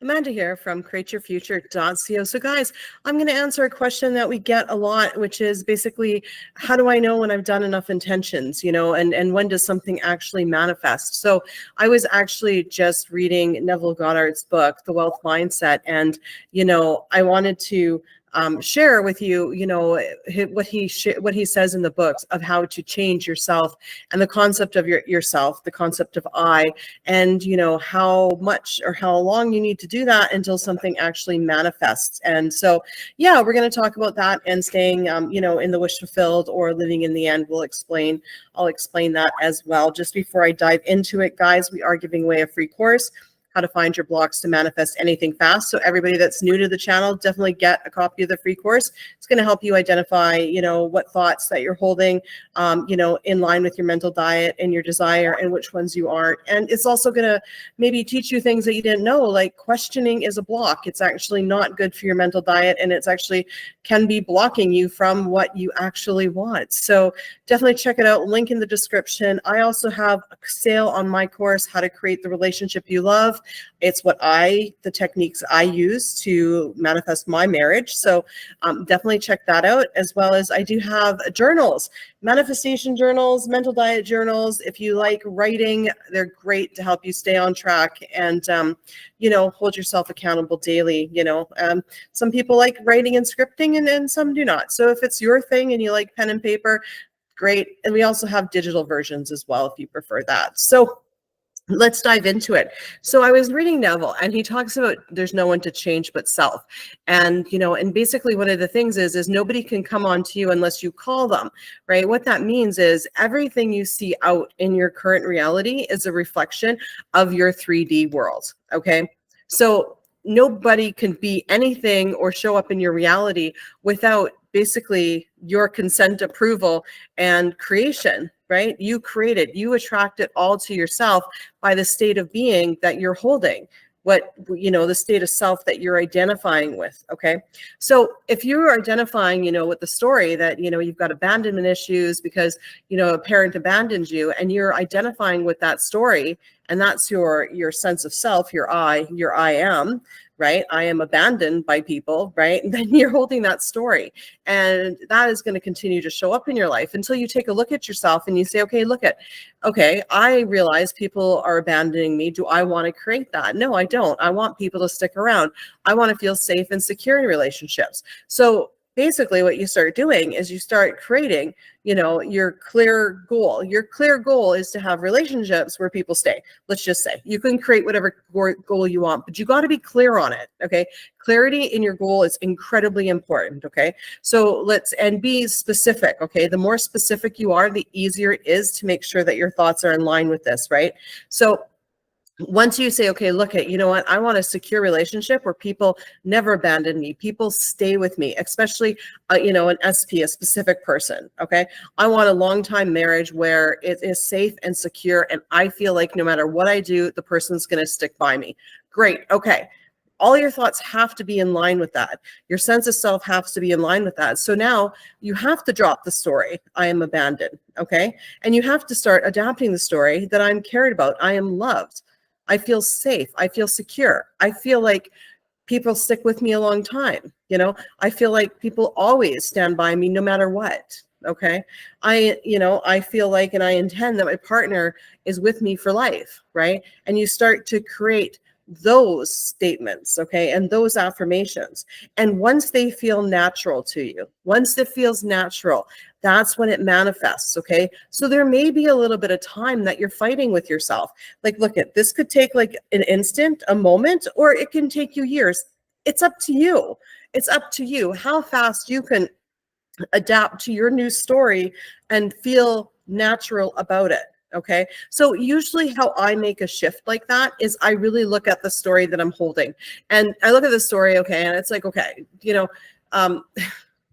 Amanda here from createyourfuture.co. So guys, I'm going to answer a question that we get a lot, which is basically, how do I know when I've done enough intentions, and when does something actually manifest? So I was actually just reading Neville Goddard's book, The Wealth Mindset, and, I wanted to share with you, what he says in the books of how to change yourself and the concept of yourself, the concept of I, and how much or how long you need to do that until something actually manifests. And so, yeah, we're going to talk about that and staying, in the wish fulfilled or living in the end. I'll explain that as well. Just before I dive into it, guys, we are giving away a free course, how to find your blocks to manifest anything fast. So everybody that's new to the channel, definitely get a copy of the free course. It's going to help you identify, what thoughts that you're holding, in line with your mental diet and your desire, and which ones you aren't. And it's also going to maybe teach you things that you didn't know, like questioning is a block. It's actually not good for your mental diet, and it's actually can be blocking you from what you actually want. So definitely check it out. Link in the description. I also have a sale on my course, How to Create the Relationship You Love. It's the techniques I use to manifest my marriage. So definitely check that out, as well as I do have journals, manifestation journals, mental diet journals. If you like writing, they're great to help you stay on track and, hold yourself accountable daily. Some people like writing and scripting and some do not. So if it's your thing and you like pen and paper, great. And we also have digital versions as well, if you prefer that. So let's dive into it. So I was reading Neville, and he talks about there's no one to change but self. And, and basically one of the things is nobody can come on to you unless you call them, right? What that means is everything you see out in your current reality is a reflection of your 3D world, okay? So nobody can be anything or show up in your reality without basically your consent, approval, and creation, right? You create it, you attract it all to yourself by the state of being that you're holding, the state of self that you're identifying with, okay? So if you're identifying, with the story that, you've got abandonment issues because, a parent abandoned you, and you're identifying with that story, and that's your sense of self, your I am, right? I am abandoned by people, right? And then you're holding that story. And that is going to continue to show up in your life until you take a look at yourself and you say, okay, I realize people are abandoning me. Do I want to create that? No, I don't. I want people to stick around. I want to feel safe and secure in relationships. So basically what you start doing is you start creating, your clear goal. Your clear goal is to have relationships where people stay. Let's just say you can create whatever goal you want, but you got to be clear on it. Okay. Clarity in your goal is incredibly important. Okay. So and be specific. Okay. The more specific you are, the easier it is to make sure that your thoughts are in line with this, right? So once you say, okay, what, I want a secure relationship where people never abandon me, people stay with me, especially, an SP, a specific person, okay? I want a long-time marriage where it is safe and secure, and I feel like no matter what I do, the person's going to stick by me. Great, okay. All your thoughts have to be in line with that. Your sense of self has to be in line with that. So now you have to drop the story, I am abandoned, okay? And you have to start adapting the story that I'm cared about, I am loved. I feel safe. I feel secure. I feel like people stick with me a long time. I feel like people always stand by me no matter what. Okay. I feel like, and I intend that my partner is with me for life. Right. And you start to create those statements, okay, and those affirmations. And once they feel natural to you, once it feels natural, that's when it manifests, okay? So there may be a little bit of time that you're fighting with yourself. Like, this could take like an instant, a moment, or it can take you years. It's up to you. It's up to you how fast you can adapt to your new story and feel natural about it. Okay. So usually how I make a shift like that is I really look at the story that I'm holding, and I look at the story. Okay. And it's like, okay,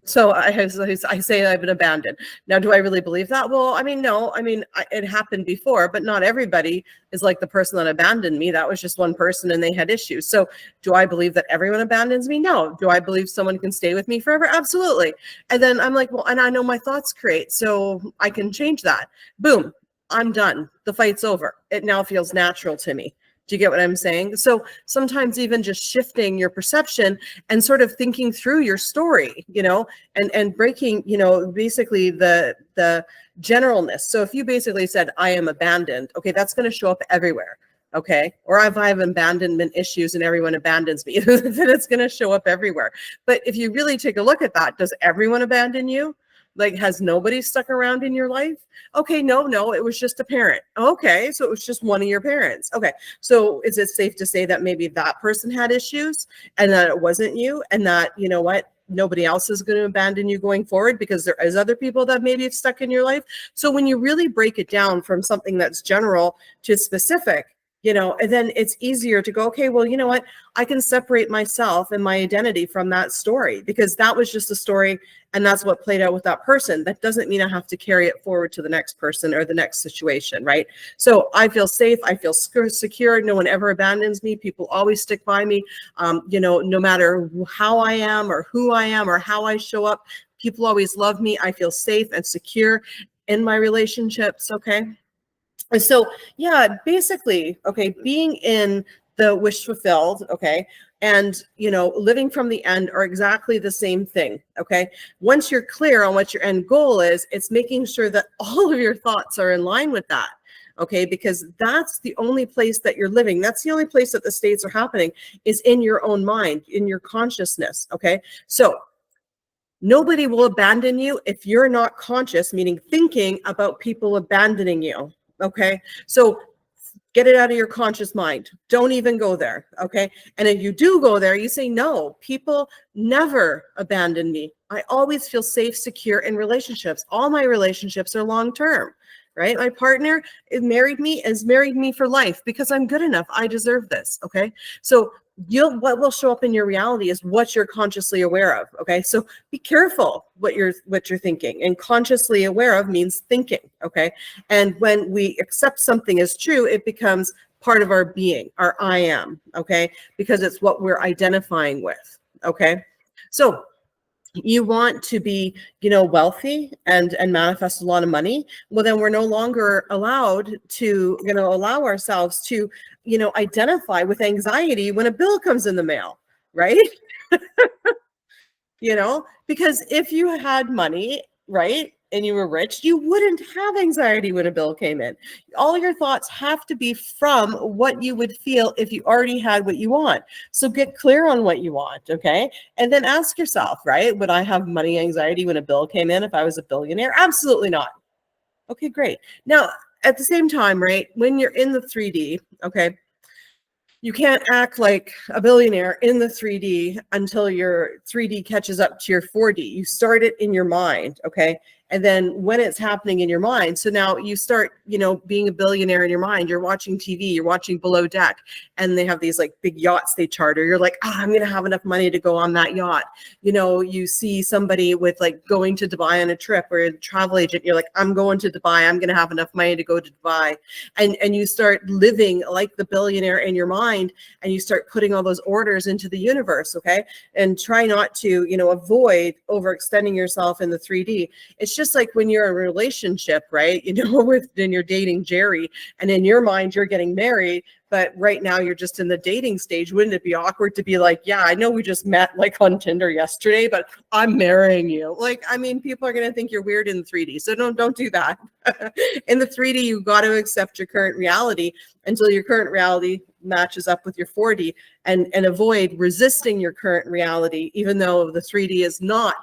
so I say I've been abandoned. Now, do I really believe that? Well, no, it happened before, but not everybody is like the person that abandoned me. That was just one person and they had issues. So do I believe that everyone abandons me? No. Do I believe someone can stay with me forever? Absolutely. And then I'm like, well, and I know my thoughts create, so I can change that. Boom. I'm done. The fight's over. It now feels natural to me Do you get what I'm saying? So sometimes even just shifting your perception and sort of thinking through your story, and breaking, basically the generalness. So if you basically said, I am abandoned, okay, that's going to show up everywhere. Okay. Or if I have abandonment issues and everyone abandons me, then it's going to show up everywhere. But if you really take a look at that, does everyone abandon you? Like, has nobody stuck around in your life? Okay, no, it was just a parent. Okay, so it was just one of your parents. Okay, so is it safe to say that maybe that person had issues and that it wasn't you, and that, you know what, nobody else is going to abandon you going forward because there is other people that maybe have stuck in your life? So when you really break it down from something that's general to specific, and then it's easier to go, okay, well, you know what, I can separate myself and my identity from that story because that was just a story and that's what played out with that person. That doesn't mean I have to carry it forward to the next person or the next situation, right? So I feel safe, I feel secure, no one ever abandons me, people always stick by me, no matter how I am or who I am or how I show up, people always love me, I feel safe and secure in my relationships, okay? So yeah, basically, okay, being in the wish fulfilled, okay, and living from the end are exactly the same thing, okay? Once you're clear on what your end goal is, it's making sure that all of your thoughts are in line with that, okay? Because that's the only place that you're living. That's the only place that the states are happening, is in your own mind, in your consciousness, okay? So nobody will abandon you if you're not conscious, meaning thinking about people abandoning you. Okay. So get it out of your conscious mind. Don't even go there. Okay. And if you do go there, you say, no, people never abandon me. I always feel safe, secure in relationships. All my relationships are long term, right? My partner is married me for life because I'm good enough. I deserve this. Okay. So what will show up in your reality is what you're consciously aware of. Okay. So be careful what you're thinking, and consciously aware of means thinking. Okay. And when we accept something as true, it becomes part of our being, our I am. Okay. Because it's what we're identifying with. Okay. So you want to be, wealthy and manifest a lot of money. Well, then we're no longer allowed to, allow ourselves to, identify with anxiety when a bill comes in the mail, right? Because if you had money, right, and you were rich, you wouldn't have anxiety when a bill came in. All your thoughts have to be from what you would feel if you already had what you want. So get clear on what you want, okay? And then ask yourself, right, would I have money anxiety when a bill came in if I was a billionaire? Absolutely not. Okay, great. Now, at the same time, right, when you're in the 3D, okay, you can't act like a billionaire in the 3D until your 3D catches up to your 4D. You start it in your mind, okay? And then when it's happening in your mind, so now you start, being a billionaire in your mind. You're watching TV, you're watching Below Deck, and they have these like big yachts they charter. You're like, I'm going to have enough money to go on that yacht. You see somebody with like going to Dubai on a trip, or a travel agent. You're like, I'm going to Dubai. I'm going to have enough money to go to Dubai. And you start living like the billionaire in your mind, and you start putting all those orders into the universe, okay? And try not to, avoid overextending yourself in the 3D. It's just like when you're in a relationship, right? Then you're dating Jerry, and in your mind you're getting married, but right now you're just in the dating stage. Wouldn't it be awkward to be like, yeah, I know we just met like on Tinder yesterday, but I'm marrying you? Like, I mean, people are going to think you're weird in the 3D. So don't do that. In the 3D, you got to accept your current reality until your current reality matches up with your 4D, and avoid resisting your current reality, even though the 3D is not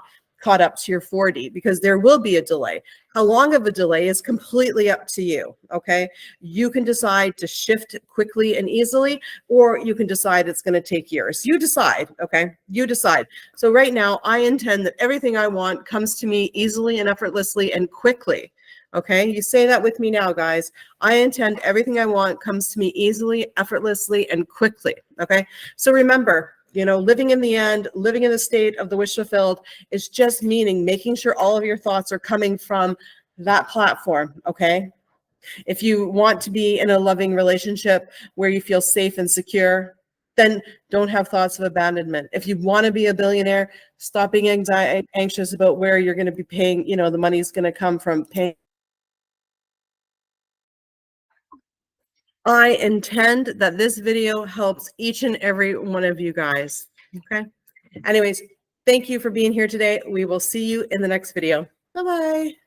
caught up to your 4D, because there will be a delay. How long of a delay is completely up to you, okay? You can decide to shift quickly and easily, or you can decide it's going to take years. You decide, okay? You decide. So right now, I intend that everything I want comes to me easily and effortlessly and quickly. Okay, you say that with me now, guys. I intend everything I want comes to me easily, effortlessly, and quickly. Okay, so remember, living in the end, living in the state of the wish fulfilled is just meaning making sure all of your thoughts are coming from that platform. Okay, if you want to be in a loving relationship where you feel safe and secure, then don't have thoughts of abandonment. If you want to be a billionaire, stop being anxious about where you're going to be paying, the money's going to come from paying. I intend that this video helps each and every one of you guys. Okay. Anyways, thank you for being here today. We will see you in the next video. Bye-bye.